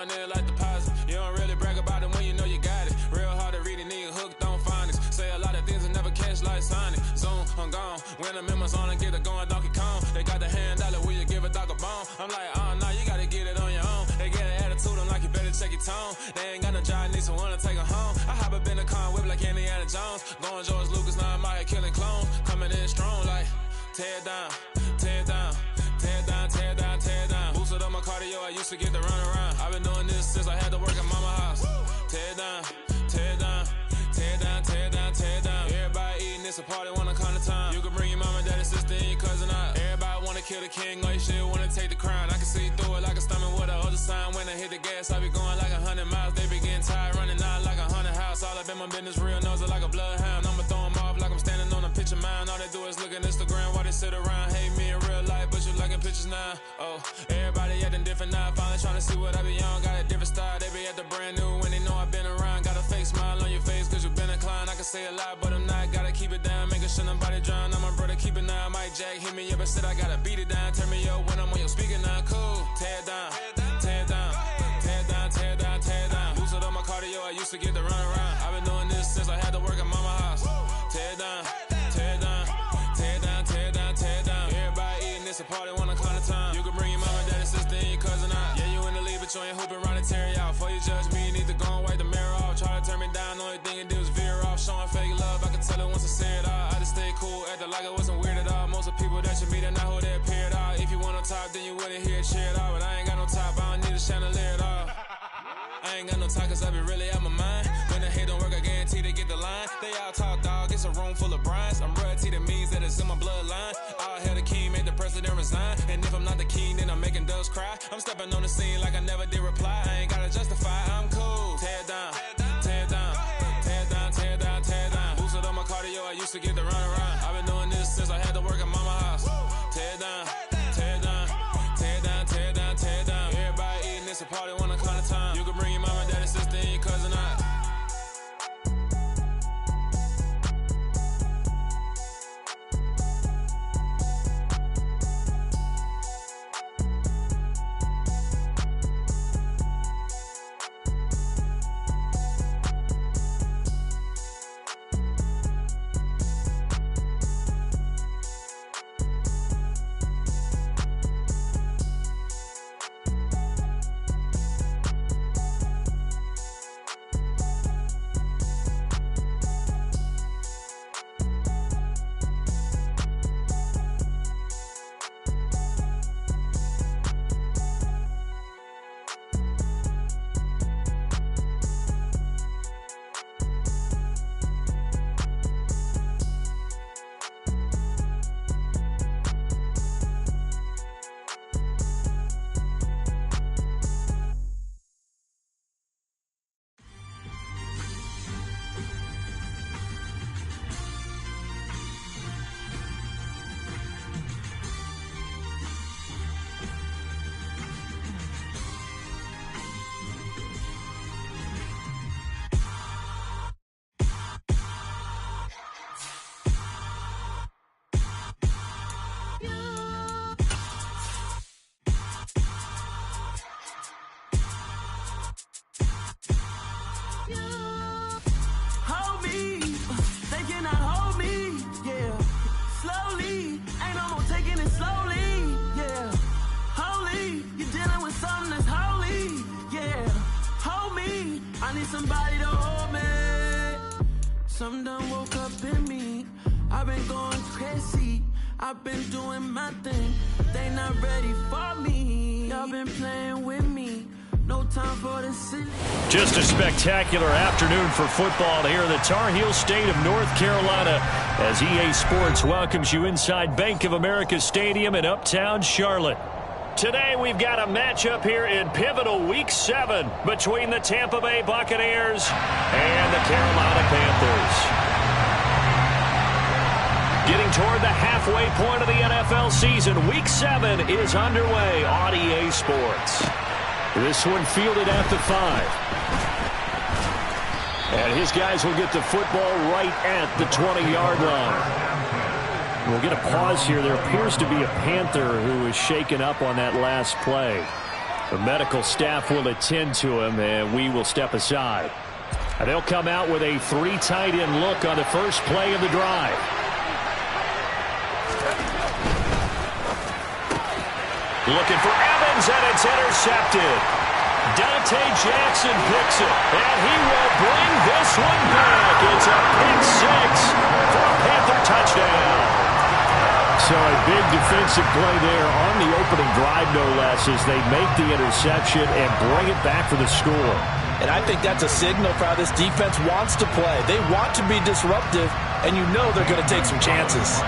doing it like deposit. You don't really brag about it when you know you got it. Real hard to read a nigga hooked on phonics. Say a lot of things and never catch like Sonic. Zoom, I'm gone. When the members on and get it going Donkey Kong. They got the hand dollar, will you give a dog a bone? I'm like, oh no, you gotta get it on your own. They get an attitude, I'm like, you better check your tone. They ain't got no job, need someone to take her home. I hop up in the car, whip like Indiana Jones. Going George Lucas, now I'm out here killing clones. Coming in strong like, tear down, tear down, tear down, tear down, tear down. Boosted up my cardio, I used to get to run around. I've been doing this since I had to work at mama house. Tear down, tear down, tear down, tear down, tear down. Everybody eating, it's a party, wanna come to time. You can bring your mama, daddy, sister, and your cousin out. Everybody wanna kill the king, or you shit wanna take the crown. I can see through it like a stomach with a other sign. When I hit the gas, I be going like 100 miles. They be getting tired, running out like 100 house. All up in my business, real nose like a bloodhound. I'ma throw them off like I'm standing on a picture mound. All they do is look at Instagram while they sit around. Hate me in real life, but you liking pictures now. Oh, everybody acting different now. Finally trying to see what I be on. Got a different style, they be at the brand new when they know I've been around. Got a fake smile on your face cause you been inclined. I can say a lot, but I'm not. Gotta keep it down, making sure nobody drown. I'm my brother, keep it now. Mike Jack hit me up and said I gotta beat it down. Turn me up when I'm on your speaker now. Cool, tear down, tear down, tear down, tear down, tear down. Boosted up my cardio, I used to get to run around. I've been doing this since I had to work at mama house. Tear down, tear down, tear down, tear down, tear down. Everybody eating, it's a party, wanna come to time. You can bring your mama, daddy, sister, and your cousin out. Yeah, you in the lead, but you ain't hooping around and tear you out. Before you judge me, you need to go and wipe the mirror off. Try to turn me down, only thing you do is veer off. Showing fake love, I can tell it once I say it all. I just stay cool, acting like it wasn't weird at all. Most of the people that you meet are not who they appear at all. If you want on top, then you wouldn't hear it cheer at all. But I ain't got no top, I don't need a chandelier at all. I ain't got no talk cause I be really out my mind. When the hate don't work, I guarantee they get the line. They all talk dog, it's a room full of brinds. I'm royalty, that means that it's in my bloodline. All hell the king, made the president resign. And if I'm not the king, then I'm making doves cry. I'm stepping on the scene like I never did reply. I ain't gotta justify, I'm cool. Tear down, tear down, tear down, tear down, tear down. Boosted up my cardio, I used to get to run around. I've been doing this since I had to work at mama house. Tear down, tear down, tear down, tear down, tear down. Everybody eating, it's a party, wanna come to time. You can bring your mama, daddy, sister, and your cousin out. Somebody to hold me. Some done woke up in me. I've been going crazy. I've been doing my thing. They not ready for me. Y'all been playing with me. No time for the silly. Just a spectacular afternoon for football here in the Tar Heel state of North Carolina as EA Sports welcomes you inside Bank of America Stadium in Uptown Charlotte. Today we've got a matchup here in pivotal Week 7 between the Tampa Bay Buccaneers and the Carolina Panthers. Getting toward the halfway point of the NFL season, Week 7 is underway on EA Sports. This one fielded at the 5. And his guys will get the football right at the 20-yard line. We'll get a pause here. There appears to be a Panther who is shaken up on that last play. The medical staff will attend to him, and we will step aside. And they'll come out with a 3 tight end look on the first play of the drive. Looking for Evans, and it's intercepted. Dante Jackson picks it, and he will bring this one back. It's a pick 6 for a Panther touchdown. So a big defensive play there on the opening drive, no less, as they make the interception and bring it back for the score. And I think that's a signal for how this defense wants to play. They want to be disruptive, and you know they're going to take some chances.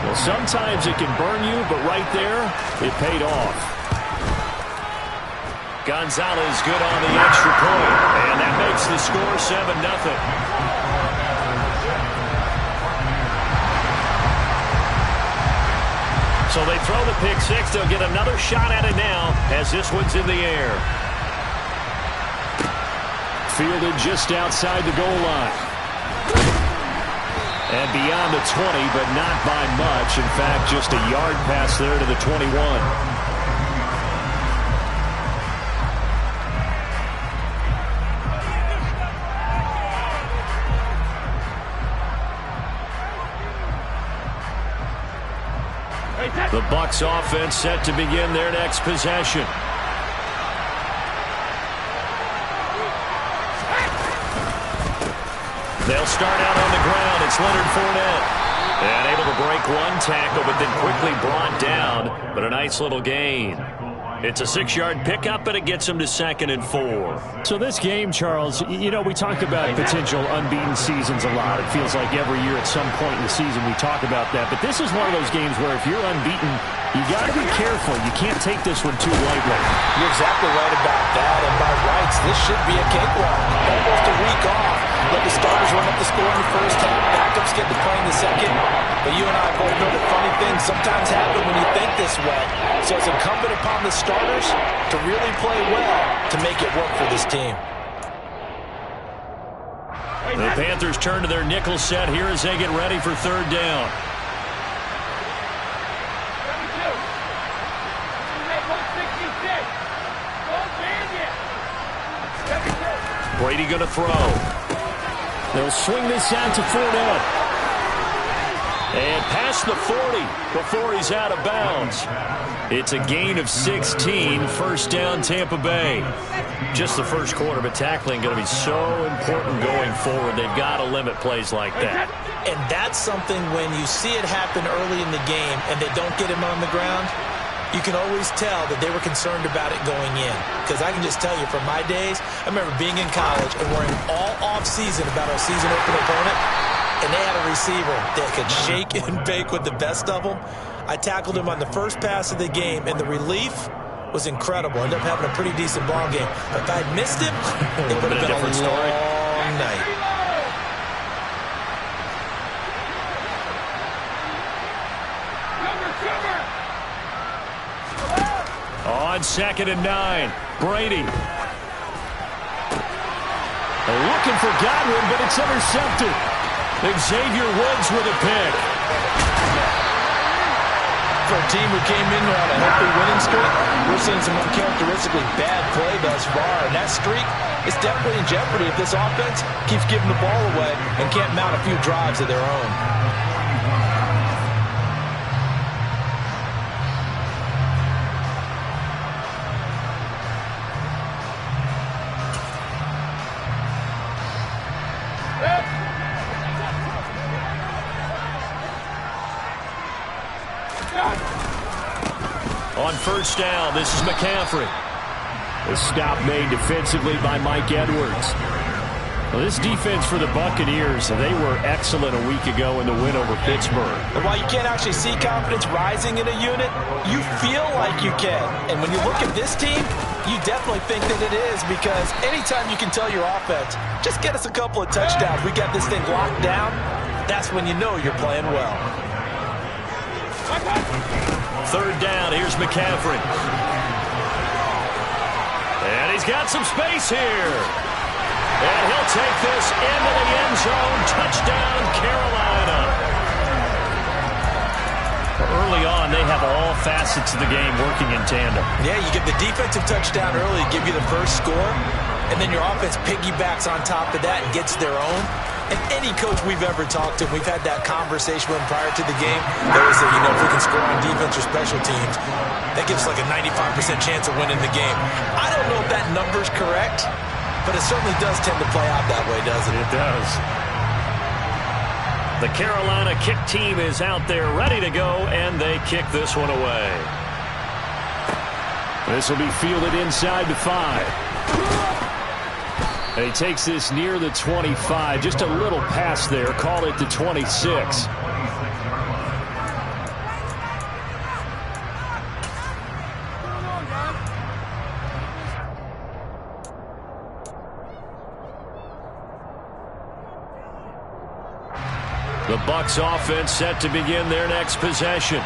Well, sometimes it can burn you, but right there, it paid off. Gonzalez good on the extra point, and that makes the score 7-0. So they throw the pick 6. They'll get another shot at it now as this one's in the air. Fielded just outside the goal line. And beyond the 20, but not by much. In fact, just a yard pass there to the 21. The Bucs offense set to begin their next possession. They'll start out on the ground. It's Leonard Fournette. And able to break one tackle, but then quickly brought down. But a nice little gain. It's a 6-yard pickup, and it gets them to 2nd and 4. So this game, Charles, you know, we talk about potential unbeaten seasons a lot. It feels like every year at some point in the season we talk about that. But this is one of those games where if you're unbeaten, you got to be careful. You can't take this one too lightly. You're exactly right about that. And by rights, this should be a cakewalk. Almost a week off. Let the starters run up the score in the first half. Backups get to play in the second. But you and I both know that funny things sometimes happen when you think this way. So it's incumbent upon the starters to really play well to make it work for this team. The Panthers turn to their nickel set here as they get ready for 3rd down. Brady going to throw. They'll swing this out to Fournette. And past the 40 before he's out of bounds. It's a gain of 16, 1st down Tampa Bay. Just the first quarter, but tackling going to be so important going forward. They've got to limit plays like that. And that's something when you see it happen early in the game and they don't get him on the ground, you can always tell that they were concerned about it going in. Because I can just tell you from my days, I remember being in college and worrying all off-season about our season open opponent. And they had a receiver that could shake and bake with the best of them. I tackled him on the first pass of the game, and the relief was incredible. Ended up having a pretty decent ball game. But if I'd missed him, it would have been a long night. On 2nd and 9, Brady. Looking for Godwin, but it's intercepted. Xavier Woods with a pick. For a team who came in on a healthy winning streak, we're seeing some uncharacteristically bad play thus far. And that streak is definitely in jeopardy if this offense keeps giving the ball away and can't mount a few drives of their own. On 1st down, this is McCaffrey. The stop made defensively by Mike Edwards. Well, this defense for the Buccaneers, they were excellent a week ago in the win over Pittsburgh. And while you can't actually see confidence rising in a unit, you feel like you can. And when you look at this team, you definitely think that it is, because anytime you can tell your offense, just get us a couple of touchdowns, we got this thing locked down, that's when you know you're playing well. 3rd down, here's McCaffrey. And he's got some space here. And he'll take this into the end zone. Touchdown, Carolina. Early on, they have all facets of the game working in tandem. Yeah, you get the defensive touchdown early to give you the first score, and then your offense piggybacks on top of that and gets their own. And any coach we've ever talked to, we've had that conversation with him prior to the game. They always say, if we can score on defense or special teams, that gives like a 95% chance of winning the game. I don't know if that number's correct, but it certainly does tend to play out that way, doesn't it? It does. The Carolina kick team is out there ready to go, and they kick this one away. This will be fielded inside the 5. And he takes this near the 25. Just a little pass there. Call it the 26. The Bucs offense set to begin their next possession.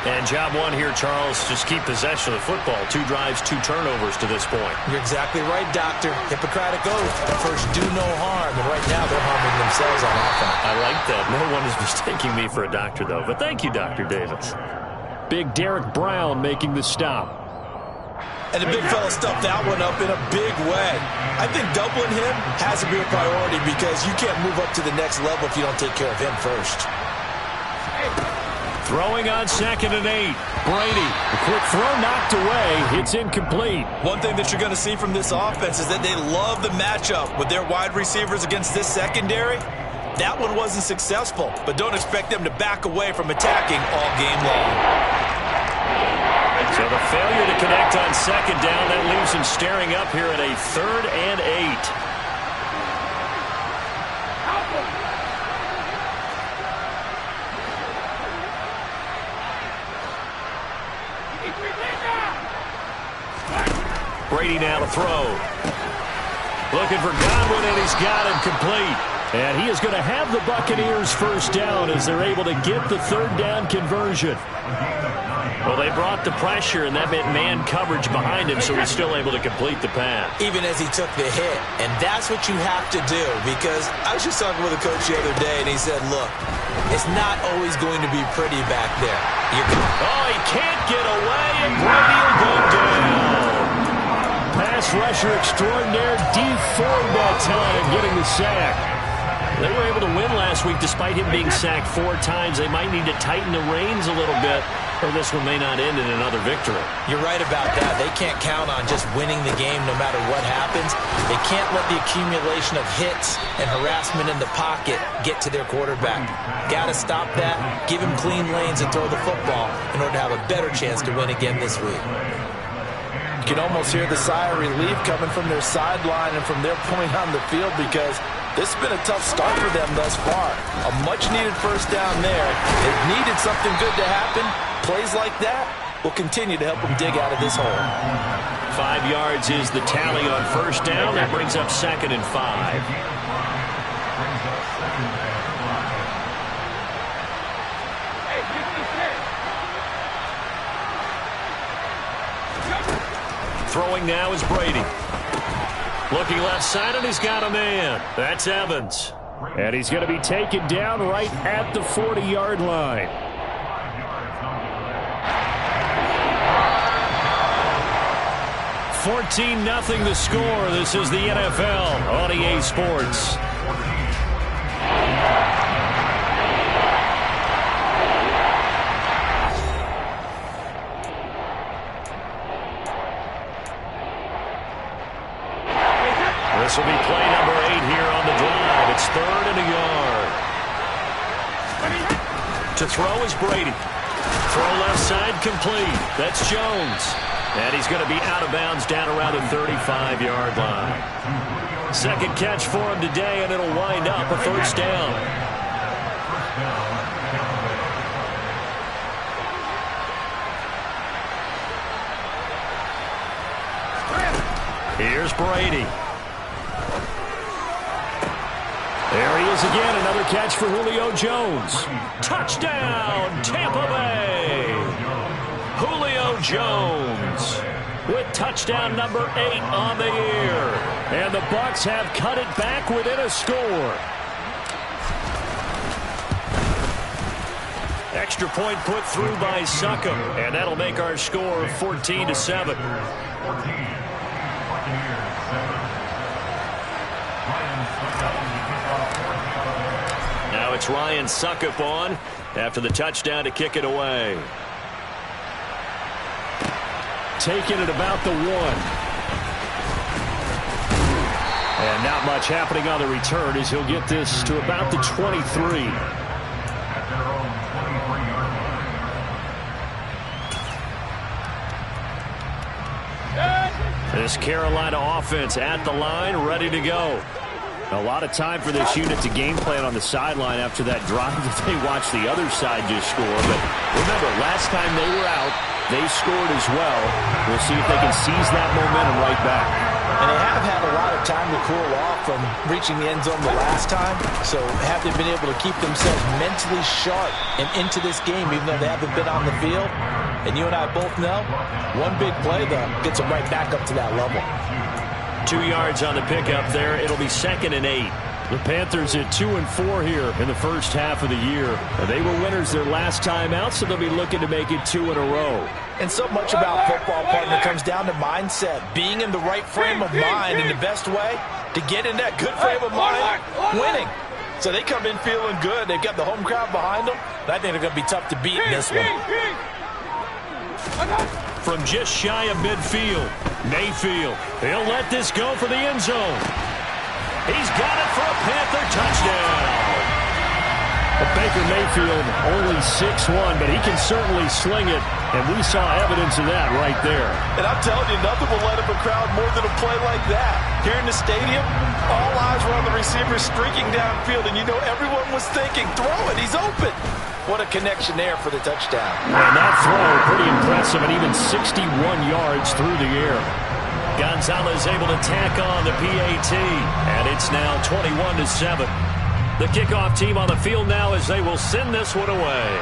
And job one here, Charles, just keep possession of the football. 2 drives, 2 turnovers to this point. You're exactly right, Doctor. Hippocratic oath. First, do no harm. And right now, they're harming themselves on offense. I like that. No one is mistaking me for a doctor, though. But thank you, Dr. Davis. Big Derek Brown making the stop. And the big fella stuffed that one up in a big way. I think doubling him has to be a priority because you can't move up to the next level if you don't take care of him first. Throwing on 2nd and 8. Brady, a quick throw knocked away. It's incomplete. One thing that you're going to see from this offense is that they love the matchup with their wide receivers against this secondary. That one wasn't successful, but don't expect them to back away from attacking all game long. So the failure to connect on 2nd down, that leaves him staring up here at a 3rd and 8. Brady now to throw. Looking for Godwin, and he's got him complete. And he is going to have the Buccaneers first down as they're able to get the 3rd down conversion. Well, they brought the pressure, and that meant man coverage behind him, so he's still able to complete the pass. Even as he took the hit. And that's what you have to do, because I was just talking with a coach the other day, and he said, look, it's not always going to be pretty back there. He can't get away, and Brady will go down. Pass rusher extraordinaire, Dee Ford that time, getting the sack. They were able to win last week despite him being sacked 4 times. They might need to tighten the reins a little bit, or this one may not end in another victory. You're right about that. They can't count on just winning the game no matter what happens. They can't let the accumulation of hits and harassment in the pocket get to their quarterback. Got to stop that, give him clean lanes and throw the football in order to have a better chance to win again this week. You can almost hear the sigh of relief coming from their sideline and from their point on the field because this has been a tough start for them thus far. A much-needed first down there. They've needed something good to happen. Plays like that will continue to help them dig out of this hole. 5 yards is the tally on first down. That brings up 2nd and 5. Throwing now is Brady. Looking left side, and he's got a man. That's Evans. And he's going to be taken down right at the 40-yard line. $14-0 the score. This is the NFL on EA Sports. This will be play number 8 here on the drive. It's 3rd and a yard. To throw is Brady. Throw left side complete. That's Jones. And he's going to be out of bounds down around the 35-yard line. Second catch for him today, and it'll wind up a first down. Here's Brady. There he is again, another catch for Julio Jones. Touchdown, Tampa Bay. Julio Jones with touchdown number 8 on the year. And the Bucs have cut it back within a score. Extra point put through by Succop, and that'll make our score 14-7. Now it's Ryan Succop on after the touchdown to kick it away. Taking it about the 1. And not much happening on the return as he'll get this to about the 23. This Carolina offense at the line, ready to go. A lot of time for this unit to game plan on the sideline after that drive that they watched the other side just score. But remember, last time they were out, they scored as well. We'll see if they can seize that momentum right back. And they have had a lot of time to cool off from reaching the end zone the last time. So have they been able to keep themselves mentally sharp and into this game even though they haven't been on the field? And you and I both know, one big play, though, gets them right back up to that level. 2 yards on the pickup there. It'll be 2nd and 8. The Panthers at 2-4 here in the first half of the year. They were winners their last time out, so they'll be looking to make it 2 in a row. And so much about football, partner, comes down to mindset. Being in the right frame of mind, and the best way to get in that good frame of mind, winning. So they come in feeling good. They've got the home crowd behind them. And I think they're going to be tough to beat in this one. From just shy of midfield, Mayfield. He'll let this go for the end zone. He's got it for a Panther touchdown. Baker Mayfield only 6'1", but he can certainly sling it, and we saw evidence of that right there. And I'm telling you, nothing will light up a crowd more than a play like that. Here in the stadium, all eyes were on the receiver streaking downfield, and you know everyone was thinking, throw it, he's open. What a connection there for the touchdown. And that throw, pretty impressive, and even 61 yards through the air. Gonzalez able to tack on the PAT, and it's now 21-7. The kickoff team on the field now as they will send this one away.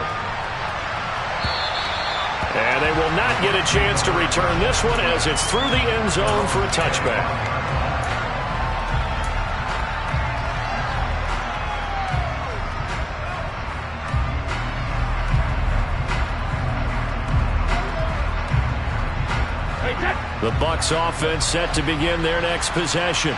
And they will not get a chance to return this one as it's through the end zone for a touchback. The Bucs offense set to begin their next possession.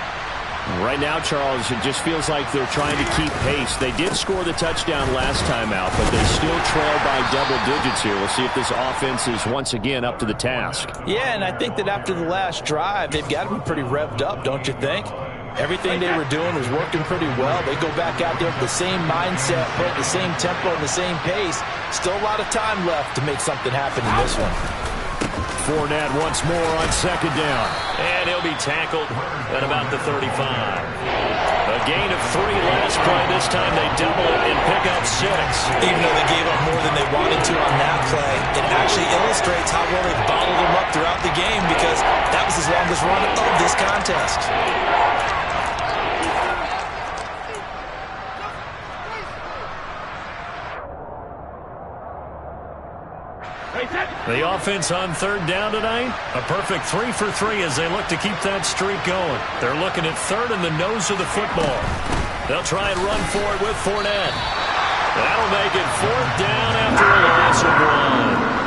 Right now, Charles, it just feels like they're trying to keep pace. They did score the touchdown last time out, but they still trail by double digits here. We'll see if this offense is once again up to the task. Yeah, and I think that after the last drive, they've got to be pretty revved up, don't you think? Everything they were doing was working pretty well. They go back out there with the same mindset, put the same tempo and the same pace. Still a lot of time left to make something happen in this one. Fournette once more on 2nd down. And he'll be tackled at about the 35. A gain of 3 last play. This time they double it and pick up 6. Even though they gave up more than they wanted to on that play, it actually illustrates how well they bottled them up throughout the game because that was his longest run of this contest. The offense on 3rd down tonight, a perfect 3 for 3 as they look to keep that streak going. They're looking at 3rd in the nose of the football. They'll try and run for it with Fournette. That'll make it 4th down after a loss of 1.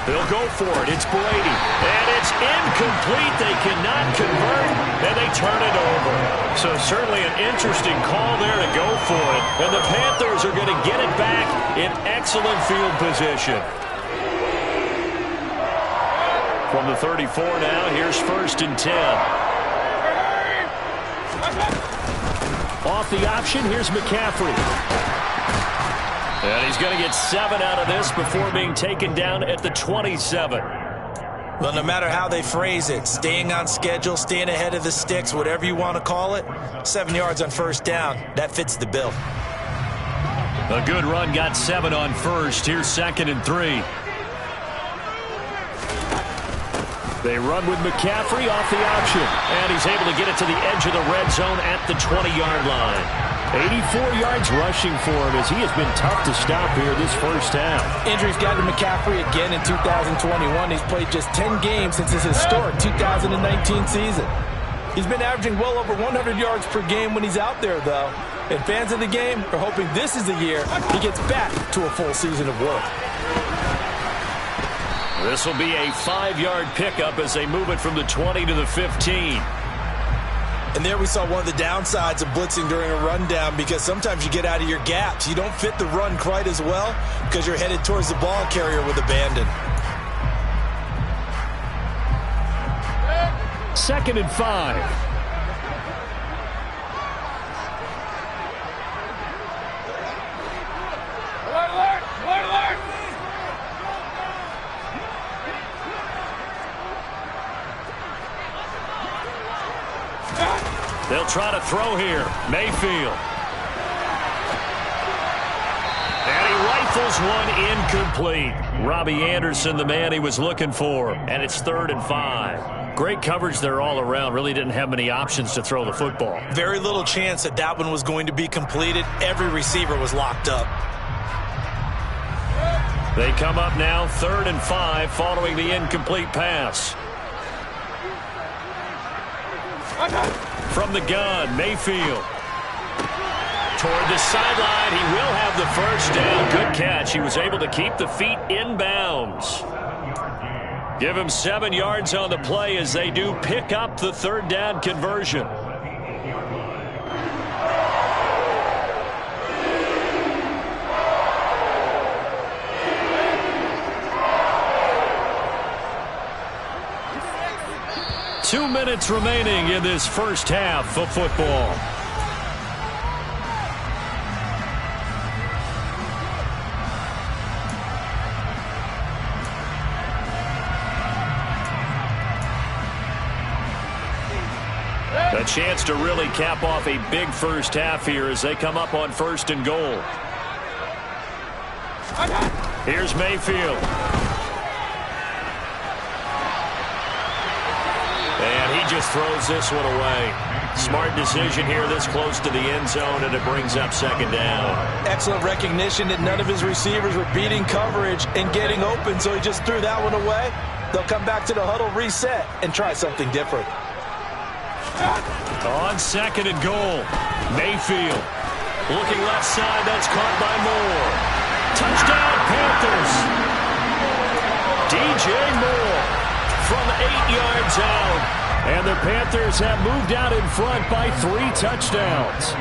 They'll go for it. It's Brady. And it's incomplete. They cannot convert, and they turn it over. So certainly an interesting call there to go for it. And the Panthers are going to get it back in excellent field position. From the 34 now, here's 1st and 10. Off the option, here's McCaffrey. And he's going to get 7 out of this before being taken down at the 27. Well, no matter how they phrase it, staying on schedule, staying ahead of the sticks, whatever you want to call it, 7 yards on 1st down, that fits the bill. A good run got 7 on 1st. Here's 2nd and 3. They run with McCaffrey off the option. And he's able to get it to the edge of the red zone at the 20-yard line. 84 yards rushing for him as he has been tough to stop here this first half. Injuries got to McCaffrey again in 2021. He's played just 10 games since his historic 2019 season. He's been averaging well over 100 yards per game when he's out there, though. And fans of the game are hoping this is the year he gets back to a full season of work. This will be a 5-yard pickup as they move it from the 20 to the 15. And there we saw one of the downsides of blitzing during a rundown, because sometimes you get out of your gaps. You don't fit the run quite as well because you're headed towards the ball carrier with abandon. 2nd and 5. They'll try to throw here. Mayfield. And he rifles one incomplete. Robbie Anderson, the man he was looking for. And it's 3rd and 5. Great coverage there all around. Really didn't have many options to throw the football. Very little chance that that one was going to be completed. Every receiver was locked up. They come up now 3rd and 5 following the incomplete pass. From the gun, Mayfield. Toward the sideline, he will have the first down. Good catch. He was able to keep the feet in bounds. Give him 7 yards on the play as they do pick up the 3rd down conversion. Two minutes remaining in this first half of football. A chance to really cap off a big first half here as they come up on 1st and goal. Here's Mayfield. And he just throws this one away. Smart decision here this close to the end zone, and it brings up 2nd down. Excellent recognition that none of his receivers were beating coverage and getting open, so he just threw that one away. They'll come back to the huddle, reset, and try something different. On 2nd and goal, Mayfield. Looking left side, that's caught by Moore. Touchdown, Panthers. DJ Moore from 8 yards out. And the Panthers have moved out in front by 3 touchdowns.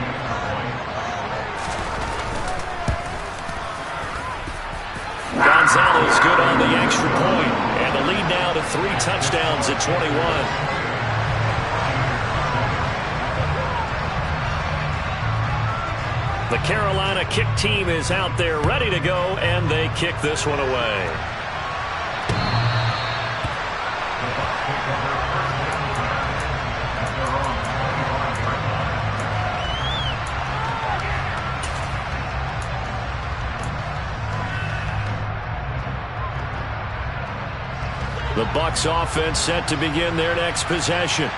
Gonzalez good on the extra point. And the lead now to 3 touchdowns at 21. The Carolina kick team is out there ready to go, and they kick this one away. The Bucs offense set to begin their next possession.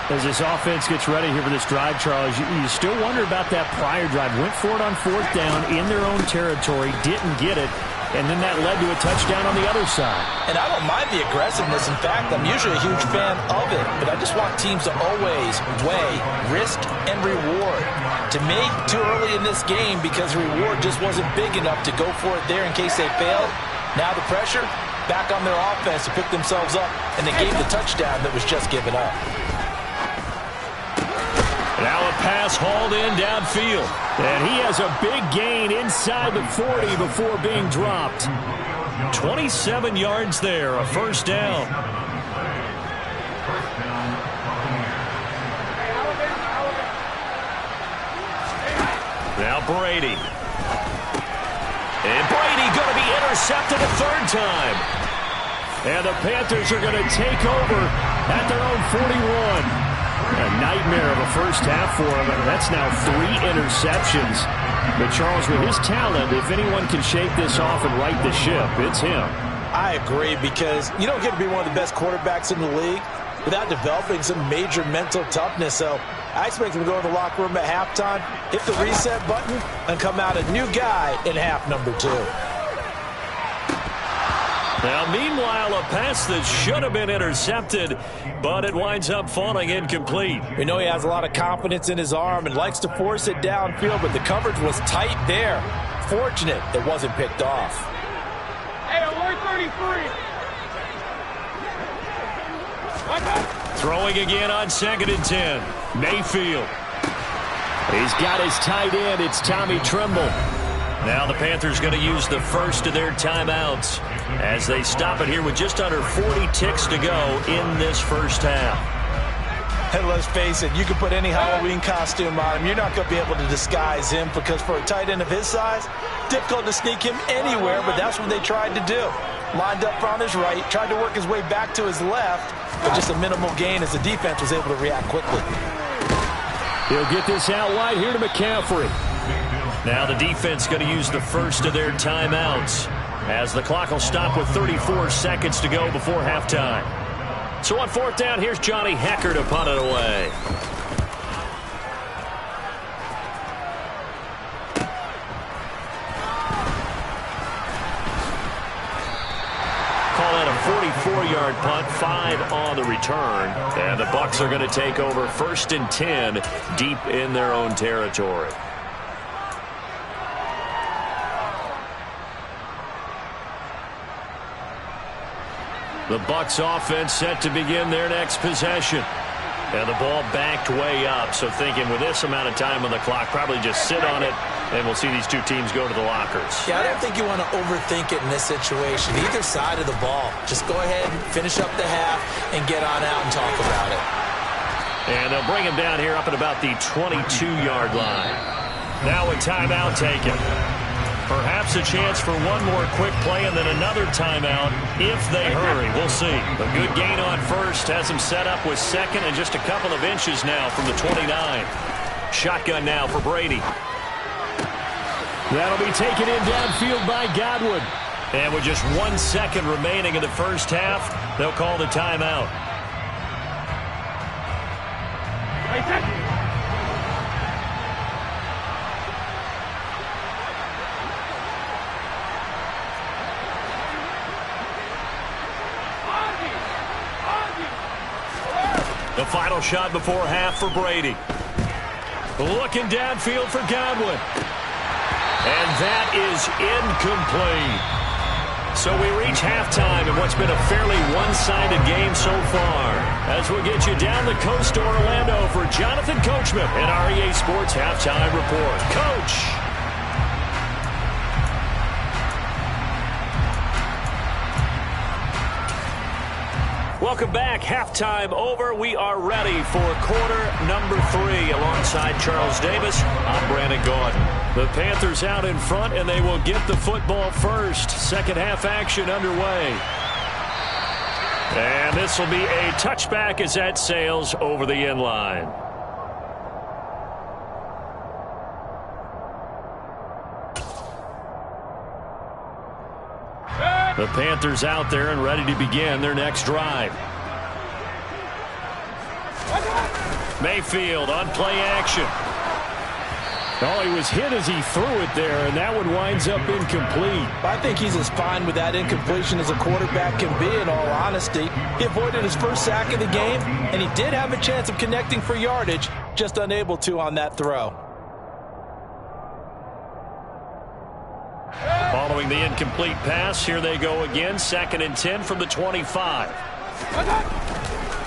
As this offense gets ready here for this drive, Charles, you still wonder about that prior drive. Went for it on 4th down in their own territory, didn't get it, and then that led to a touchdown on the other side. And I don't mind the aggressiveness. In fact, I'm usually a huge fan of it, but I just want teams to always weigh risk and reward. To me, too early in this game because reward just wasn't big enough to go for it there in case they failed. Now the pressure back on their offense to pick themselves up, and they gave the touchdown that was just given up. Now a pass hauled in downfield. And he has a big gain inside the 40 before being dropped. 27 yards there, a 1st down. Now Brady. And Brady going to be intercepted a 3rd time. And the Panthers are going to take over at their own 41. A nightmare of a first half for him, and that's now 3 interceptions. But Charles, with his talent, if anyone can shake this off and right the ship, it's him. I agree, because you don't get to be one of the best quarterbacks in the league without developing some major mental toughness. So I expect him to go in the locker room at halftime, hit the reset button, and come out a new guy in half number 2. Now, meanwhile, a pass that should have been intercepted, but it winds up falling incomplete. We know he has a lot of confidence in his arm and likes to force it downfield, but the coverage was tight there. Fortunate it wasn't picked off. Hey, alert 33. Throwing again on 2nd and 10. Mayfield. He's got his tight end. It's Tommy Tremble. Now the Panthers going to use the first of their timeouts as they stop it here with just under 40 ticks to go in this first half. And let's face it, you can put any Halloween costume on him. You're not going to be able to disguise him because for a tight end of his size, difficult to sneak him anywhere, but that's what they tried to do. Lined up on his right, tried to work his way back to his left, but just a minimal gain as the defense was able to react quickly. He'll get this out wide here to McCaffrey. Now the defense going to use the first of their timeouts as the clock will stop with 34 seconds to go before halftime. So on 4th down, here's Johnny Hekker to punt it away. Call that a 44-yard punt, 5 on the return. And the Bucs are going to take over 1st and 10 deep in their own territory. The Bucs offense set to begin their next possession. And the ball backed way up, so thinking with this amount of time on the clock, probably just sit on it, and we'll see these two teams go to the lockers. Yeah, I don't think you want to overthink it in this situation. Either side of the ball. Just go ahead and finish up the half and get on out and talk about it. And they'll bring him down here up at about the 22-yard line. Now a timeout taken. Perhaps a chance for one more quick play and then another timeout if they hurry. We'll see. A good gain on first has them set up with 2nd and just a couple of inches now from the 29. Shotgun now for Brady. That'll be taken in downfield by Godwin. And with just 1 second remaining in the first half, they'll call the timeout. The final shot before half for Brady. Looking downfield for Godwin. And that is incomplete. So we reach halftime in what's been a fairly one-sided game so far. As we'll get you down the coast to Orlando for Jonathan Coachman and our EA Sports Halftime Report. Coach! Welcome back. Halftime over. We are ready for quarter number 3 alongside Charles Davis. I'm Brandon Gaudin. The Panthers out in front, and they will get the football first. Second half action underway. And this will be a touchback as that sails over the end line. The Panthers out there and ready to begin their next drive. Mayfield on play action. Oh, he was hit as he threw it there, and that one winds up incomplete. I think he's as fine with that incompletion as a quarterback can be, in all honesty. He avoided his first sack of the game, and he did have a chance of connecting for yardage, just unable to on that throw. Following the incomplete pass, here they go again. 2nd and 10 from the 25.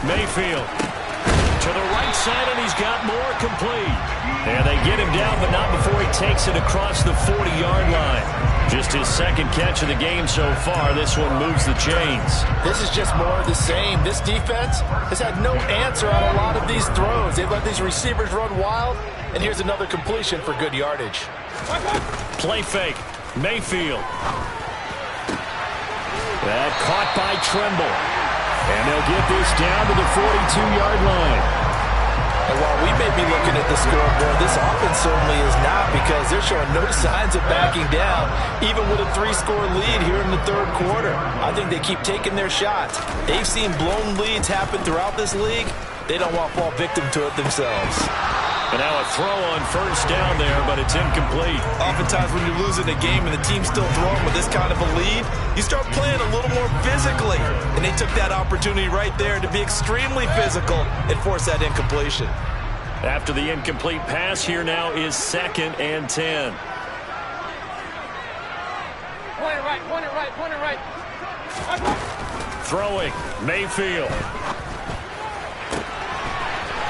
Mayfield to the right side, and he's got more complete. And they get him down, but not before he takes it across the 40-yard line. Just his 2nd catch of the game so far. This one moves the chains. This is just more of the same. This defense has had no answer on a lot of these throws. They've let these receivers run wild, and here's another completion for good yardage. Play fake. Mayfield. That caught by Tremble. And they'll get this down to the 42-yard line. And while we may be looking at the scoreboard, this offense certainly is not, because they're showing no signs of backing down, even with a 3-score lead here in the 3rd quarter. I think they keep taking their shots. They've seen blown leads happen throughout this league. They don't want to fall victim to it themselves. And now a throw on first down there, but it's incomplete. Oftentimes when you're losing a game and the team's still throwing with this kind of a lead, you start playing a little more physically. And they took that opportunity right there to be extremely physical and force that incompletion. After the incomplete pass, here now is 2nd and 10. Point it right, point it right, point it right. Throwing, Mayfield.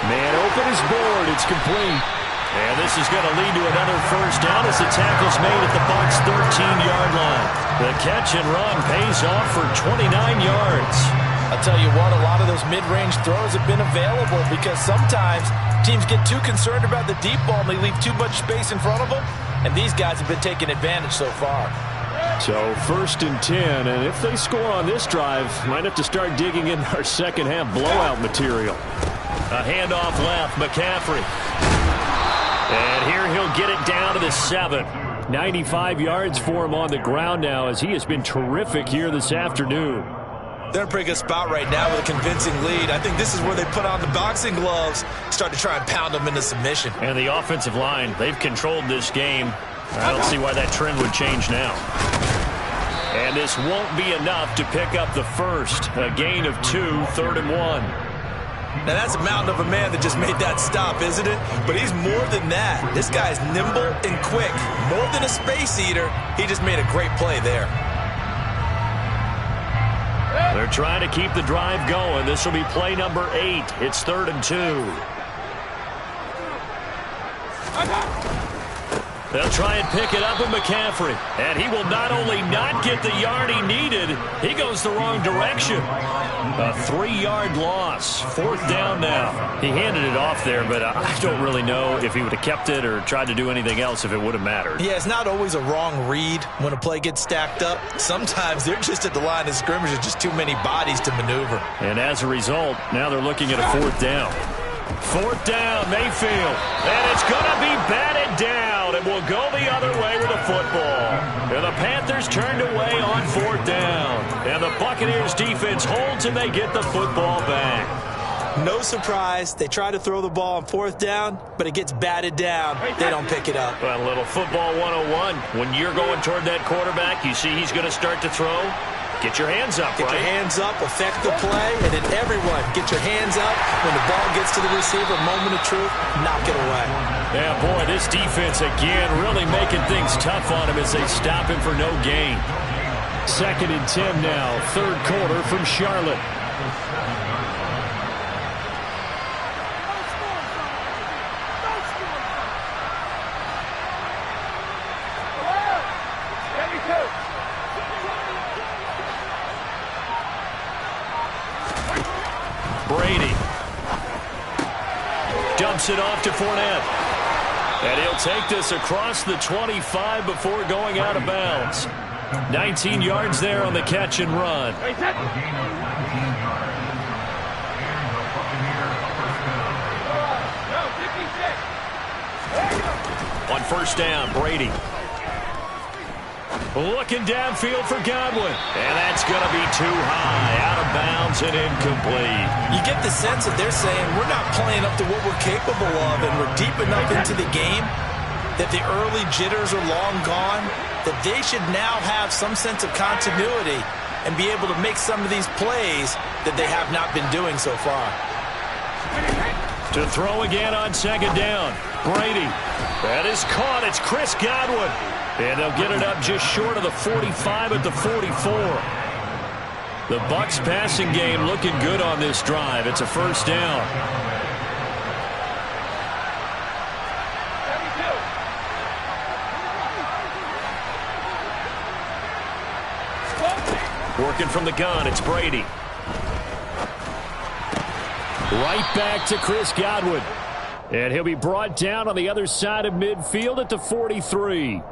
Man open is board. It's complete. And this is going to lead to another first down as the tackle's made at the Bucs' 13-yard line. The catch and run pays off for 29 yards. I'll tell you what, a lot of those mid-range throws have been available because sometimes teams get too concerned about the deep ball and they leave too much space in front of them. And these guys have been taking advantage so far. So 1st and 10, and if they score on this drive, might have to start digging in our second-half blowout material. A handoff left, McCaffrey. And here he'll get it down to the 7. 95 yards for him on the ground now as he has been terrific here this afternoon. They're in a pretty good spot right now with a convincing lead. I think this is where they put on the boxing gloves, start to try and pound them into submission. And the offensive line, they've controlled this game. I don't see why that trend would change now. And this won't be enough to pick up the first. A gain of 2, 3rd and 1. Now that's a mountain of a man that just made that stop, isn't it? But he's more than that. This guy's nimble and quick. More than a space eater, he just made a great play there. They're trying to keep the drive going. This will be play number 8. It's 3rd and 2. They'll try and pick it up with McCaffrey. And he will not only not get the yard he needed, he goes the wrong direction. A 3-yard loss. 4th down now. He handed it off there, but I don't really know if he would have kept it or tried to do anything else if it would have mattered. Yeah, it's not always a wrong read when a play gets stacked up. Sometimes they're just at the line of scrimmage. There's just too many bodies to maneuver. And as a result, now they're looking at a 4th down. 4th down, Mayfield. And it's going to be batted down. And will go the other way with the football. And the Panthers turned away on 4th down. And the Buccaneers defense holds and they get the football back. No surprise. They try to throw the ball on 4th down, but it gets batted down. They don't pick it up. Well, a little football 101. When you're going toward that quarterback, you see he's going to start to throw. Get your hands up, Get your hands up, affect the play, and then everyone get your hands up. When the ball gets to the receiver, moment of truth, knock it away. Yeah, boy, this defense again really making things tough on him as they stop him for no gain. 2nd and 10 now, 3rd quarter from Charlotte. Brady dumps it off to Fournette. And he'll take this across the 25 before going out of bounds. 19 yards there on the catch and run. On 1st down, Brady. Looking downfield for Godwin. And that's going to be too high. Out of bounds and incomplete. You get the sense that they're saying we're not playing up to what we're capable of, and we're deep enough into the game that the early jitters are long gone, that they should now have some sense of continuity and be able to make some of these plays that they have not been doing so far. To throw again on 2nd down. Brady. That is caught. It's Chris Godwin. And they'll get it up just short of the 45 at the 44. The Bucs passing game looking good on this drive. It's a 1st down. Working from the gun, it's Brady. Right back to Chris Godwin. And he'll be brought down on the other side of midfield at the 43.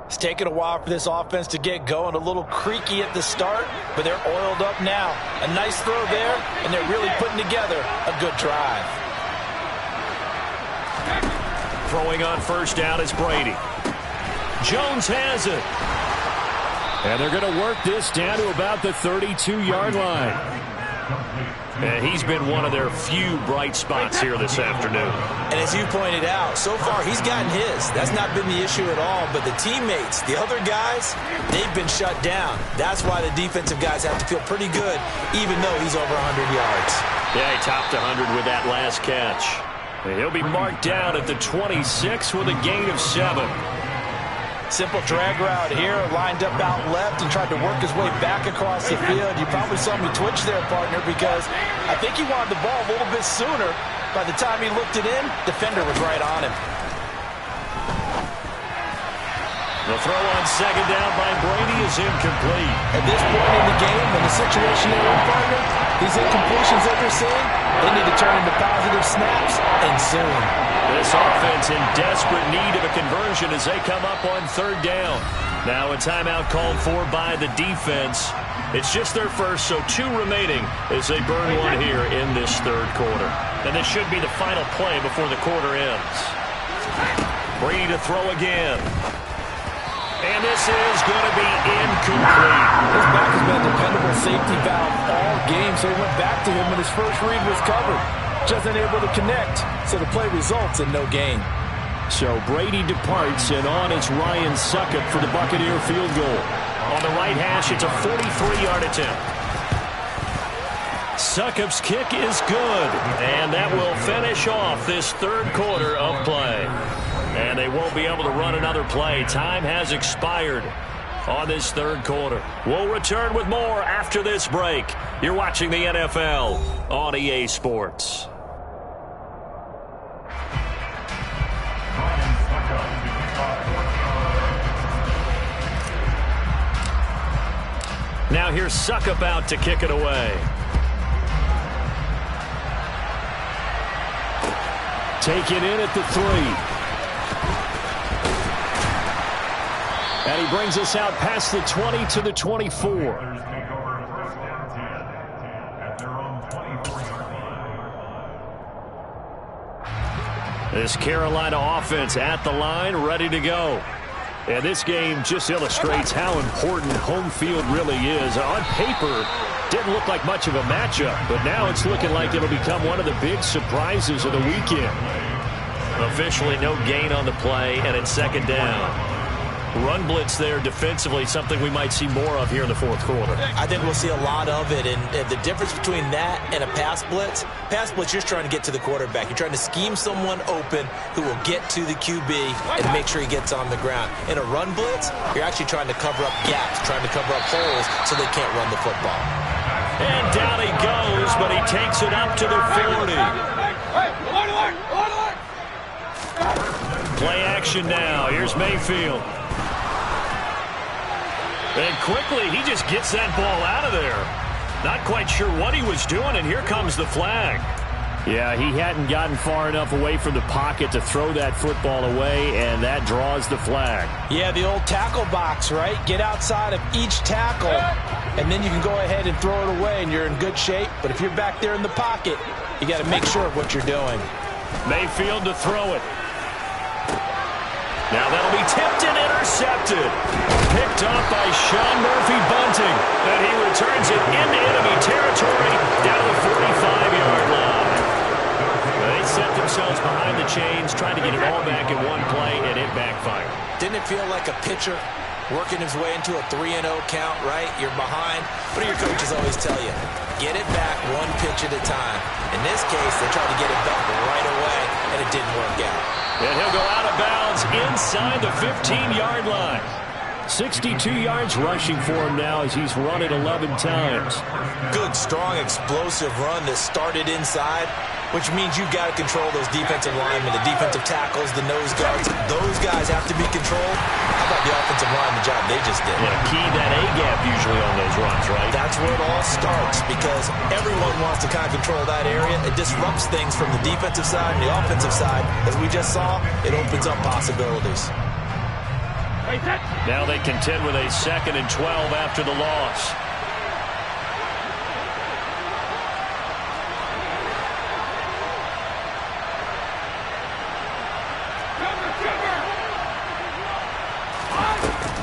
It's taken a while for this offense to get going. A little creaky at the start, but they're oiled up now. A nice throw there, and they're really putting together a good drive. Throwing on 1st down is Brady. Jones has it. And they're going to work this down to about the 32-yard line. And he's been one of their few bright spots here this afternoon. And as you pointed out, so far he's gotten his. That's not been the issue at all. But the teammates, the other guys, they've been shut down. That's why the defensive guys have to feel pretty good, even though he's over 100 yards. Yeah, he topped 100 with that last catch. He'll be marked down at the 26 with a gain of 7. Simple drag route here, lined up out left and tried to work his way back across the field. You probably saw me twitch there, partner, because I think he wanted the ball a little bit sooner. By the time he looked it in, defender was right on him. The throw on second down by Brady is incomplete. At this point in the game, in the situation they're in, partner, these incompletions that they're seeing, they need to turn into positive snaps, and soon. This offense in desperate need of a conversion as they come up on third down. Now a timeout called for by the defense. It's just their first, so 2 remaining as they burn one here in this third quarter. And this should be the final play before the quarter ends. Brady to throw again. And this is going to be incomplete. His back has been a dependable safety valve all game, so he went back to him when his first read was covered. Just unable to connect, so the play results in no gain. So Brady departs, and on is Ryan Succop for the Buccaneer field goal. On the right hash, it's a 43-yard attempt. Succop's kick is good, and that will finish off this third quarter of play. And they won't be able to run another play. Time has expired on this third quarter. We'll return with more after this break. You're watching the NFL on EA Sports. Now here's Succop out to kick it away. Taken in at the 3. And he brings us out past the 20 to the 24. This Carolina offense at the line, ready to go. And this game just illustrates how important home field really is. On paper, didn't look like much of a matchup, but now it's looking like it'll become one of the big surprises of the weekend. Officially no gain on the play, and it's second down. Run blitz there defensively, something we might see more of here in the fourth quarter. I think we'll see a lot of it, and the difference between that and a pass blitz, you're trying to get to the quarterback. You're trying to scheme someone open who will get to the QB and make sure he gets on the ground. In a run blitz, you're actually trying to cover up gaps, trying to cover up holes so they can't run the football. And down he goes, but he takes it up to the 40. Play action now. Here's Mayfield. And quickly, he just gets that ball out of there. Not quite sure what he was doing, and here comes the flag. Yeah, he hadn't gotten far enough away from the pocket to throw that football away, and that draws the flag. Yeah, the old tackle box, right? Get outside of each tackle, and then you can go ahead and throw it away, and you're in good shape. But if you're back there in the pocket, you got to make sure of what you're doing. Mayfield to throw it. Now that'll be tipped and intercepted. Picked up by Sean Murphy-Bunting. And he returns it into enemy territory down the 45-yard line. They set themselves behind the chains, trying to get it all back in one play, and it backfired. Didn't it feel like a pitcher working his way into a 3-0 count, right? You're behind. What do your coaches always tell you? Get it back one pitch at a time. In this case, they tried to get it back right away, and it didn't work out. And he'll go out of bounds inside the 15-yard line. 62 yards rushing for him now as he's run it 11 times. Good, strong, explosive run that started inside, which means you've got to control those defensive linemen, the defensive tackles, the nose guards. Those guys have to be controlled. How about the offensive line, the job they just did? Yeah, key that A-gap usually on those runs, right? That's where it all starts because everyone wants to kind of control that area. It disrupts things from the defensive side and the offensive side. As we just saw, it opens up possibilities. Now they contend with a 2nd and 12 after the loss.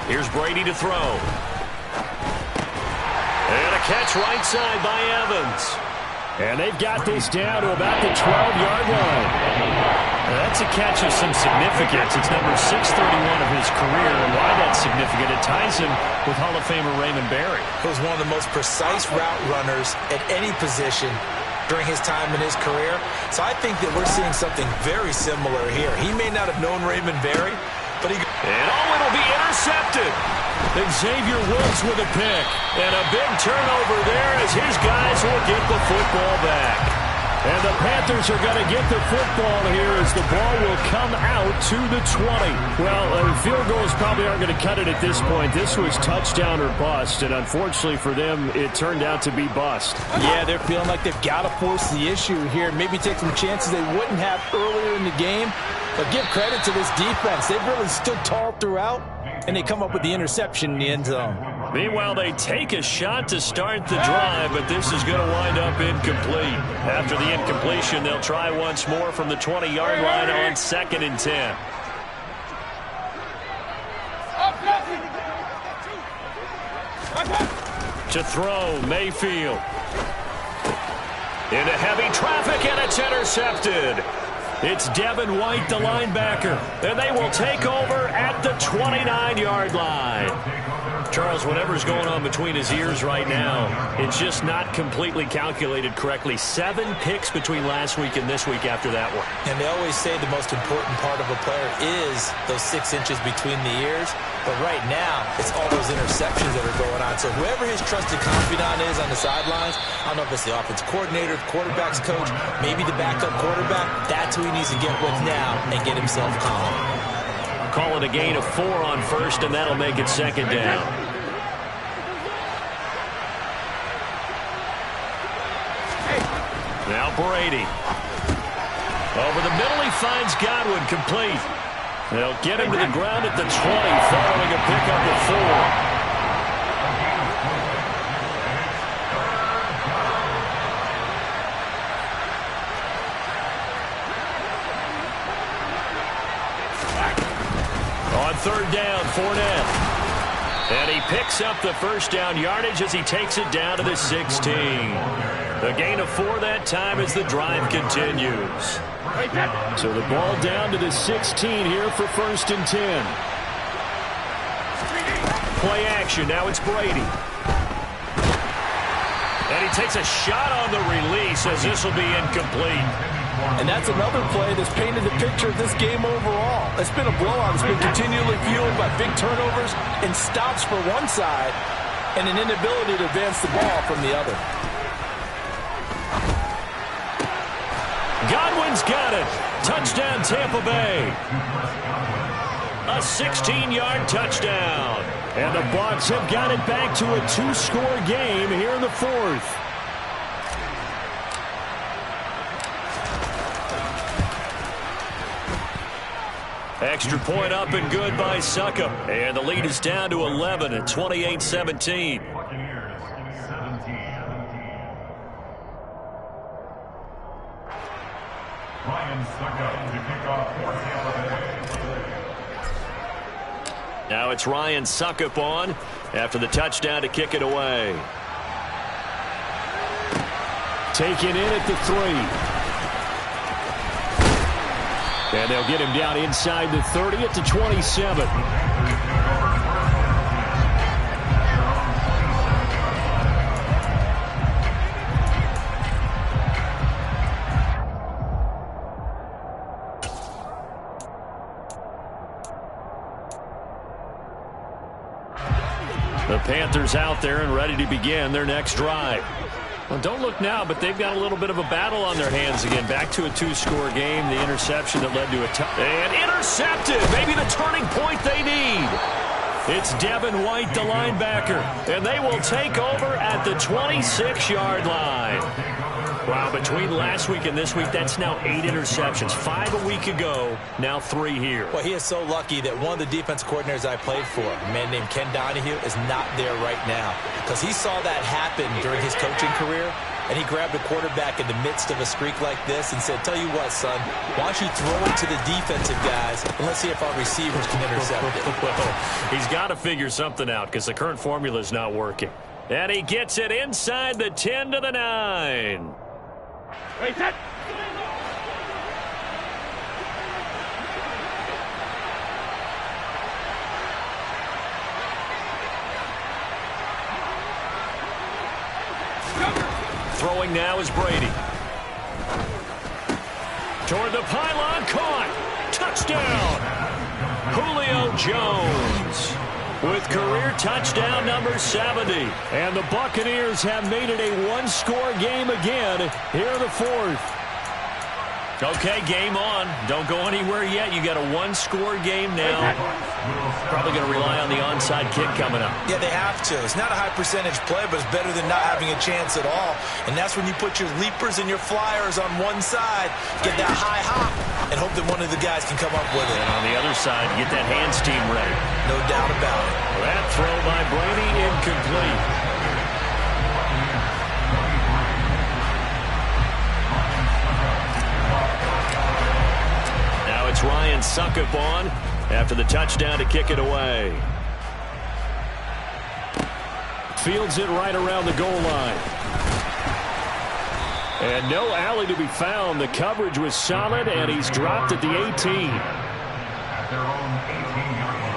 Here's Brady to throw. And a catch right side by Evans. And they've got this down to about the 12-yard line. Now that's a catch of some significance. It's number 631 of his career. And why that's significant, it ties him with Hall of Famer Raymond Berry. He was one of the most precise route runners at any position during his time in his career. So I think that we're seeing something very similar here. He may not have known Raymond Berry, but he... And it'll be intercepted. Xavier Woods with a pick. And a big turnover there as his guys will get the football back. And the Panthers are going to get the football here as the ball will come out to the 20. Well, field goals probably aren't going to cut it at this point. This was touchdown or bust, and unfortunately for them, it turned out to be bust. Yeah, they're feeling like they've got to force the issue here. Maybe take some chances they wouldn't have earlier in the game. But give credit to this defense. They've really stood tall throughout, and they come up with the interception in the end zone. Meanwhile, they take a shot to start the drive, but this is going to wind up incomplete. After the incompletion, they'll try once more from the 20-yard line on 2nd and 10. To throw, Mayfield. Into heavy traffic, and it's intercepted. It's Devin White, the linebacker, and they will take over at the 29-yard line. Charles, whatever's going on between his ears right now, it's just not completely calculated correctly. 7 picks between last week and this week after that one. And they always say the most important part of a player is those 6 inches between the ears. But right now, it's all those interceptions that are going on. So whoever his trusted confidant is on the sidelines, I don't know if it's the offense coordinator, the quarterback's coach, maybe the backup quarterback, that's who he needs to get with now and get himself calm. Call it a gain of 4 on first, and that'll make it 2nd down. Now Brady. Over the middle, he finds Godwin complete. They'll get him to the ground at the 20, following a pickup of 4. On 3rd down, Fournette. And he picks up the first down yardage as he takes it down to the 16. A gain of 4 that time as the drive continues. So the ball down to the 16 here for 1st and 10. Play action. Now it's Brady. And he takes a shot on the release as this will be incomplete. And that's another play that's painted the picture of this game overall. It's been a blowout. It's been continually fueled by big turnovers and stops for one side and an inability to advance the ball from the other. Godwin's got it. Touchdown, Tampa Bay. A 16-yard touchdown. And the Bucs have got it back to a 2-score game here in the 4th. Extra point up and good by Succop. And the lead is down to 11 at 28-17. Now it's Ryan Succop on after the touchdown to kick it away. Taken in at the 3. And they'll get him down inside the 30 at the 27. The Panthers out there and ready to begin their next drive. Well, don't look now, but they've got a little bit of a battle on their hands again. Back to a 2-score game. The interception that led to a and intercepted. Maybe the turning point they need. It's Devin White, the linebacker, and they will take over at the 26-yard line. Wow, between last week and this week, that's now 8 interceptions. 5 a week ago, now 3 here. Well, he is so lucky that one of the defense coordinators I played for, a man named Ken Donahue, is not there right now. Because he saw that happen during his coaching career, and he grabbed a quarterback in the midst of a streak like this and said, tell you what, son, why don't you throw it to the defensive guys, and let's see if our receivers can intercept it. Well, he's got to figure something out because the current formula is not working. And he gets it inside the 10 to the 9. Reset. Throwing now is Brady. Toward the pylon, caught. Touchdown. Julio Jones with career touchdown number 70. And the Buccaneers have made it a one-score game again here in the fourth. Okay, game on. Don't go anywhere yet. You got a one-score game now. Probably going to rely on the onside kick coming up. Yeah, they have to. It's not a high-percentage play, but it's better than not having a chance at all. And that's when you put your leapers and your flyers on one side, get that high hop, and hope that one of the guys can come up with it. And on the other side, get that hands team ready. No doubt about it. That throw by Brady incomplete. It's Ryan Succop on after the touchdown to kick it away. Fields it right around the goal line. And no alley to be found. The coverage was solid, and he's dropped at the 18. At their own 18-yard line.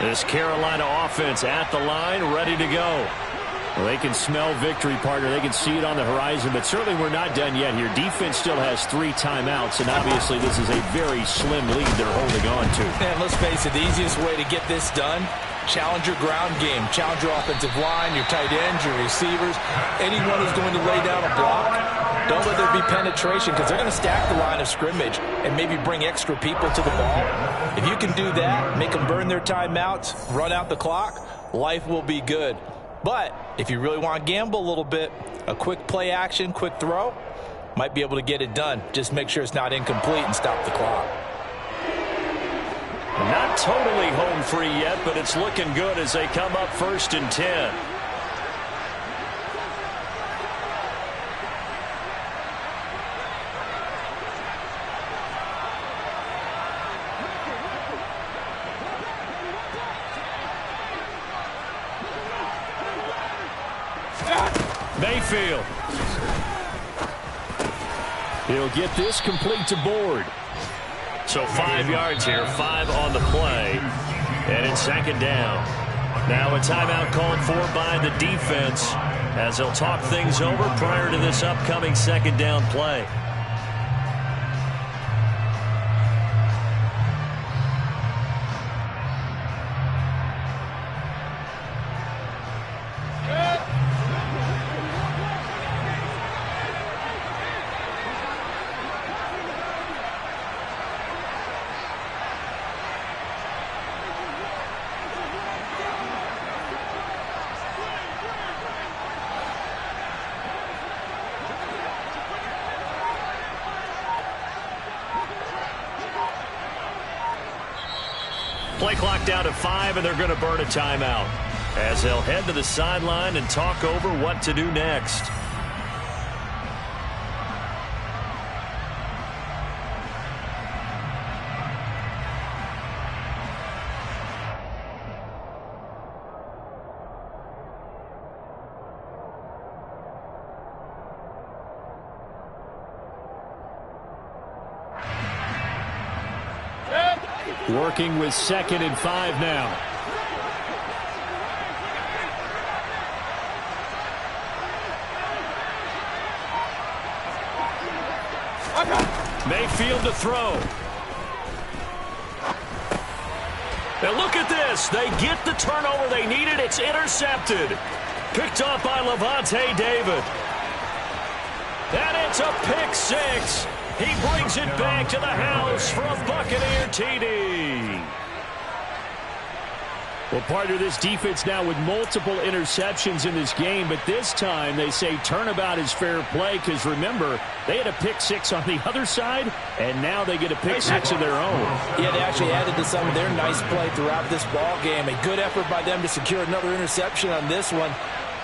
This Carolina offense at the line, ready to go. Well, they can smell victory, partner. They can see it on the horizon, but certainly we're not done yet here. Defense still has 3 timeouts, and obviously this is a very slim lead they're holding on to. And let's face it, the easiest way to get this done, challenge your ground game. Challenge your offensive line, your tight ends, your receivers, anyone who's going to lay down a block. Don't let there be penetration because they're going to stack the line of scrimmage and maybe bring extra people to the ball. If you can do that, make them burn their timeouts, run out the clock, life will be good. But if you really want to gamble a little bit, a quick play action, quick throw, might be able to get it done. Just make sure it's not incomplete and stop the clock. Not totally home free yet, but it's looking good as they come up 1st and 10. Mayfield. He'll get this complete to Board. So 5 yards here, 5 on the play. And it's 2nd down. Now a timeout called for by the defense as they'll talk things over prior to this upcoming 2nd down play. Play clock down to 5, and they're going to burn a timeout as they'll head to the sideline and talk over what to do next. Working with 2nd and 5 now. Mayfield to throw. And look at this. They get the turnover they needed. It's intercepted. Picked off by Lavonte David. And it's a pick 6. He brings it back to the house for a Buccaneer TD. Well, partner, this defense now with multiple interceptions in this game, but this time they say turnabout is fair play because, remember, they had a pick six on the other side, and now they get a pick six of their own. Yeah, they actually added to some of their nice play throughout this ball game. A good effort by them to secure another interception on this one.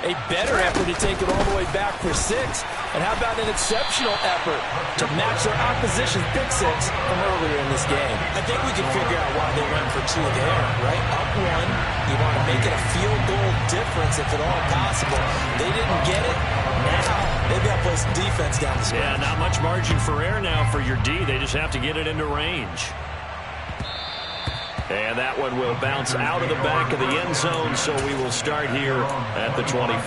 A better effort to take it all the way back for 6. And how about an exceptional effort to match their opposition's pick six from earlier in this game? I think we can figure out why they went for 2 there, right? Up 1, you want to make it a field goal difference if at all possible. They didn't get it. Now they've got to play some defense down the stretch. Yeah, not much margin for error now for your D. They just have to get it into range. And that one will bounce out of the back of the end zone, so we will start here at the 25.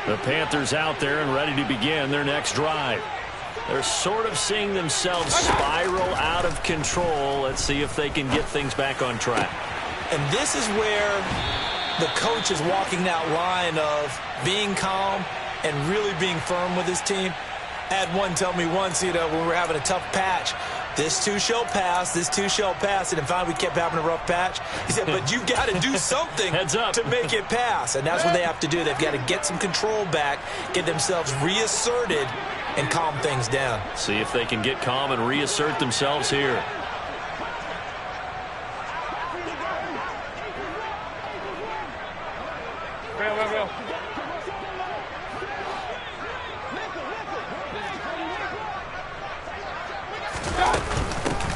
The Panthers out there and ready to begin their next drive. They're sort of seeing themselves spiral out of control. Let's see if they can get things back on track. And this is where the coach is walking that line of being calm and really being firm with his team. I had one tell me once, when we were having a tough patch, this too shall pass, this too shall pass. And then finally we kept having a rough patch. He said, but you got to do something to make it pass. And that's what they have to do. They've got to get some control back, get themselves reasserted, and calm things down. See if they can get calm and reassert themselves here. Real.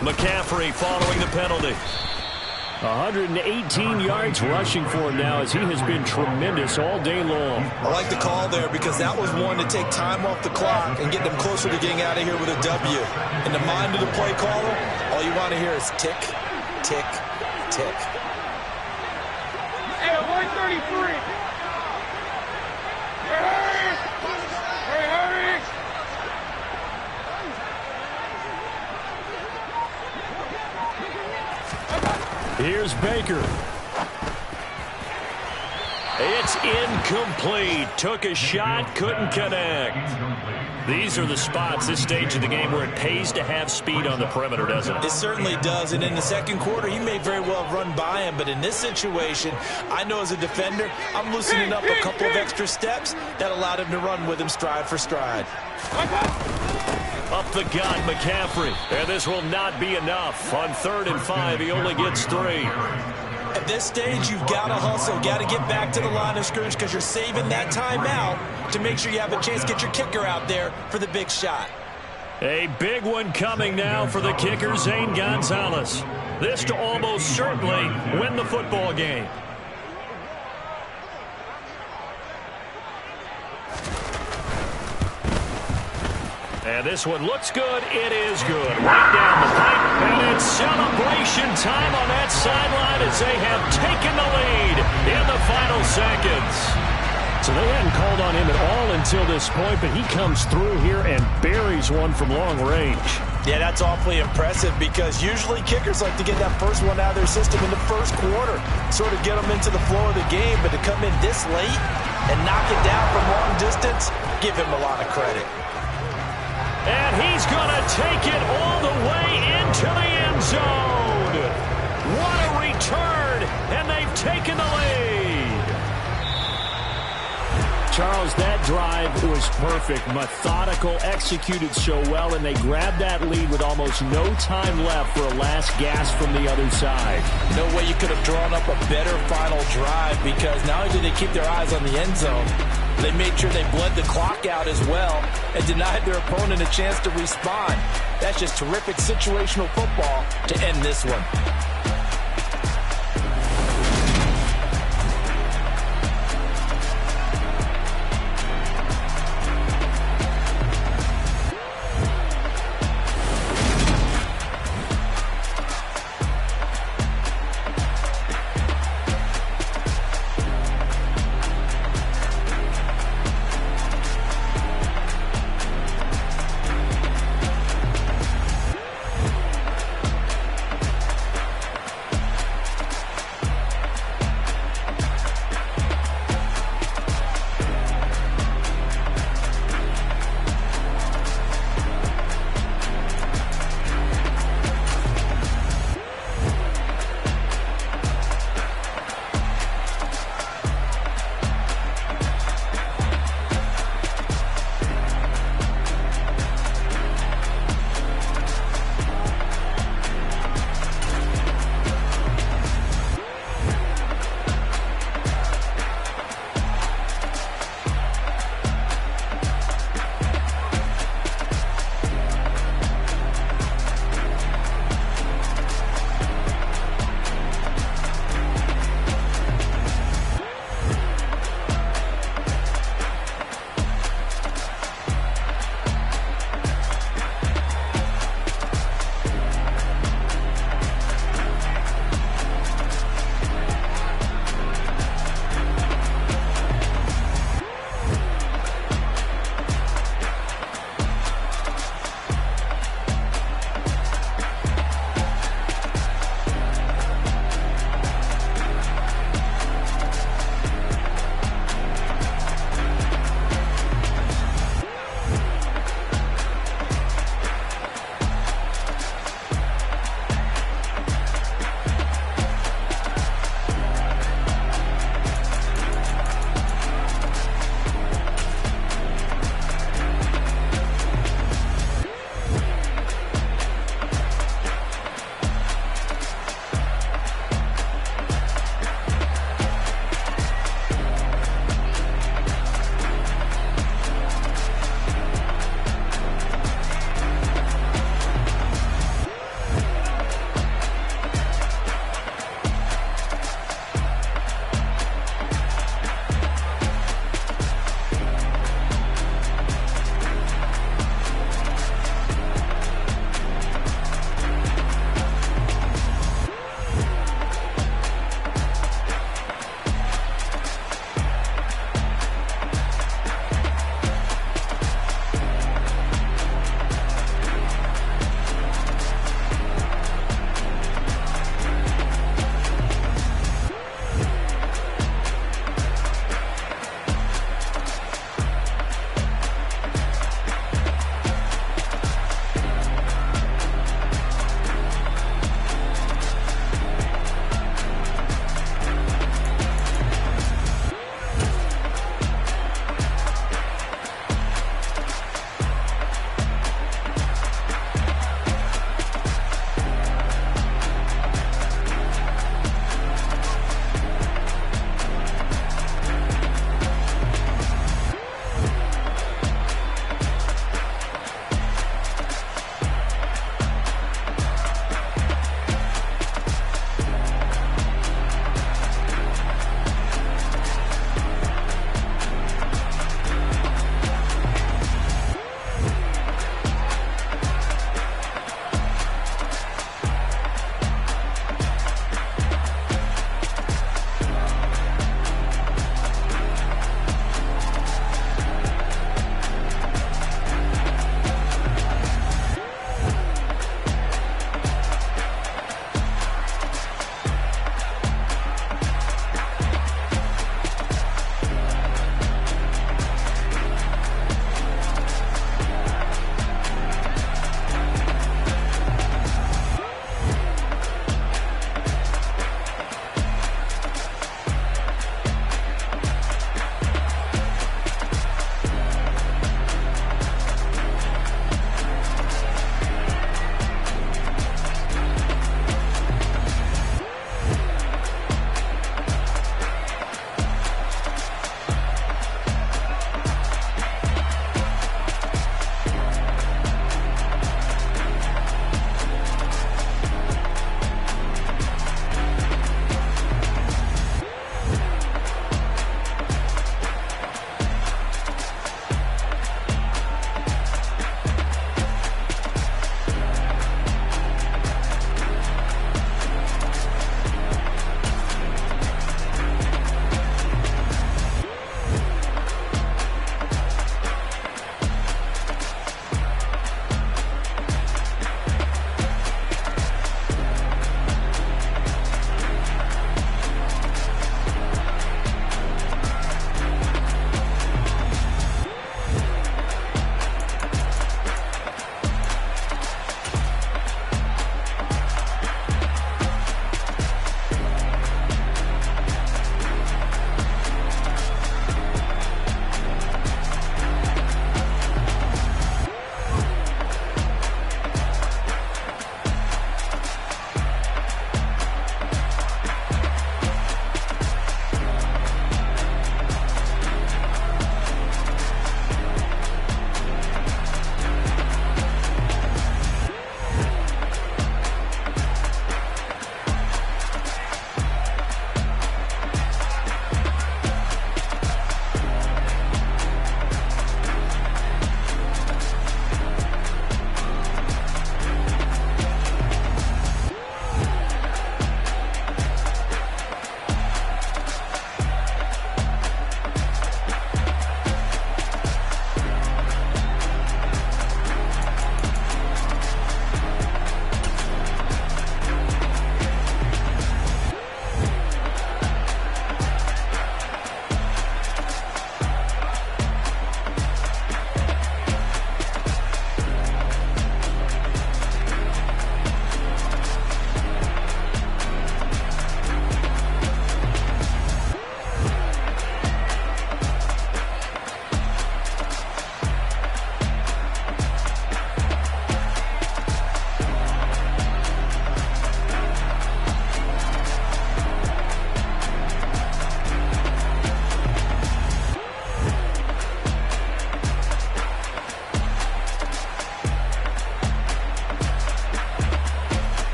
McCaffrey following the penalty. 118 yards rushing for him now as he has been tremendous all day long. I like the call there because that was one to take time off the clock and get them closer to getting out of here with a W. In the mind of the play caller, all you want to hear is tick, tick, tick. Hey, 133. Hurry! Here's Baker. It's incomplete. Took a shot, couldn't connect. These are the spots, this stage of the game, where it pays to have speed on the perimeter, doesn't it? It certainly does, and in the second quarter, he may very well have run by him, but in this situation, I know as a defender, I'm loosening up a couple of extra steps that allowed him to run with him stride for stride. Up the gut, McCaffrey. And this will not be enough. On 3rd and 5, he only gets 3. At this stage, you've got to hustle, got to get back to the line of scrimmage because you're saving that timeout to make sure you have a chance to get your kicker out there for the big shot. A big one coming now for the kicker, Zane Gonzalez. This to almost certainly win the football game. And this one looks good. It is good. Right down the pipe. And it's celebration time on that sideline as they have taken the lead in the final seconds. So they hadn't called on him at all until this point, but he comes through here and buries one from long range. Yeah, that's awfully impressive because usually kickers like to get that first one out of their system in the first quarter, sort of get them into the flow of the game, but to come in this late and knock it down from long distance, give him a lot of credit. And he's going to take it all the way into the end zone. What a return, and they've taken the lead. Charles, that drive was perfect, methodical, executed so well, and they grabbed that lead with almost no time left for a last gasp from the other side. No way you could have drawn up a better final drive because not only did they keep their eyes on the end zone, they made sure they bled the clock out as well and denied their opponent a chance to respond. That's just terrific situational football to end this one.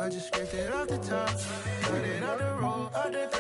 I just scraped it off the top, cut it out the road, out the